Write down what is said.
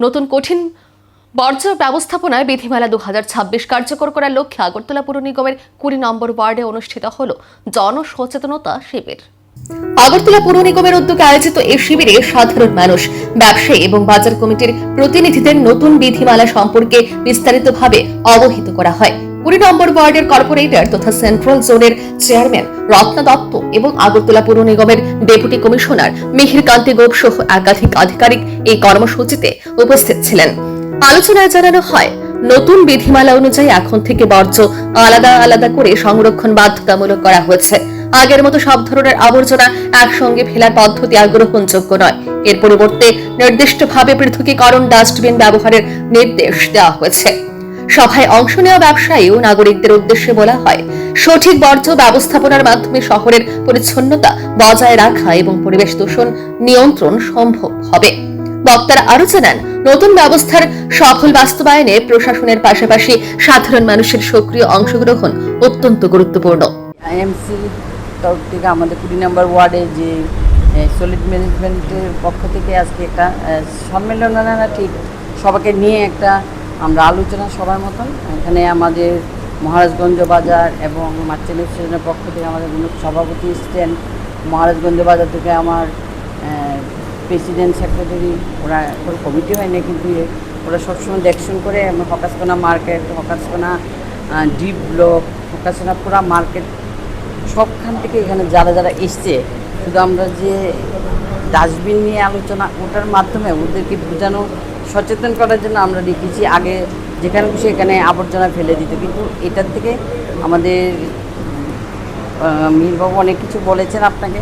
নতুন কঠিন বর্জ্য ব্যবস্থাপনায় বিধিমালা 2026 কার্যকর করার লক্ষ্যে আগরতলা পুর নিগমের 20 নম্বর ওয়ার্ডে অনুষ্ঠিত হল জনসচেতনতা শিবির। আগরতলা পুর নিগমের উদ্যোগে আয়োজিত এই শিবিরে সাধারণ মানুষ, ব্যবসায়ী এবং বাজার কমিটির প্রতিনিধিদের নতুন বিধিমালা সম্পর্কে বিস্তারিতভাবে অবহিত করা হয়। 20 নম্বর ওয়ার্ডের কর্পোরেটর তথা সেন্ট্রাল জোনের চেয়ারম্যান রত্না দত্ত এবং আগরতলা পুর নিগমের ডেপুটি কমিশনার মিহির কান্তি গোপ সহ একাধিক আধিকারিক এই কর্মসূচিতে উপস্থিত ছিলেন। আলোচনায় জানানো হয়, নতুন বিধিমালা অনুযায়ী এখন থেকে বর্জ্য আলাদা আলাদা করে সংরক্ষণ বাধ্যতামূলক করা হয়েছে। আগের মতো সব ধরনের আবর্জনা একসঙ্গে ফেলার পদ্ধতি আর গ্রহণযোগ্য নয়। এর পরিবর্তে নির্দিষ্টভাবে পৃথকীকরণ ডাস্টবিন ব্যবহারের নির্দেশ দেওয়া হয়েছে। সভায় অংশ নেওয়া ব্যবসায়ী ও নাগরিকদের উদ্দেশ্যে বলা হয়, সঠিক বর্জ্য ব্যবস্থাপনার মাধ্যমে শহরের পরিচ্ছন্নতা বজায় রাখা এবং পরিবেশ দূষণ নিয়ন্ত্রণ সম্ভব হবে। বক্তারা আরো জানান, নতুন ব্যবস্থার সফল বাস্তবায়নে প্রশাসনের পাশাপাশি সাধারণ মানুষের সক্রিয় অংশগ্রহণ অত্যন্ত গুরুত্বপূর্ণ। আইএমসি তরফ থেকে আমাদের 20 নম্বর ওয়ার্ডে যে সলিড ম্যানেজমেন্টের পক্ষ থেকে আজকে একটা সম্মেলন না ঠিক সবাইকে নিয়ে একটা আমরা আলোচনা সবার মতন এখানে আমাদের মহারাজগঞ্জ বাজার এবং মার্চেন্ট স্টেশনের পক্ষ থেকে আমাদের সভাপতি স্ট্যান্ড, মহারাজগঞ্জ বাজার থেকে আমার প্রেসিডেন্ট সেক্রেটারি, ওরা কোনো কমিটি হয় না কিন্তু ওরা সবসময় দেখশন করে। আমরা হকাসকোনা মার্কেট, হকাসকোনা ডিপ ব্লক, হকাসকোনা পুরা মার্কেট সবখান থেকে এখানে যারা যারা এসছে, শুধু আমরা যে ডাস্টবিন নিয়ে আলোচনা ওটার মাধ্যমে ওদেরকে বোঝানো, সচেতন করার জন্য আমরা রেখেছি। আগে যেখানে খুশি এখানে আবর্জনা ফেলে দিত, কিন্তু এটার থেকে আমাদের মিহিরবাবু অনেক কিছু বলেছেন আপনাকে।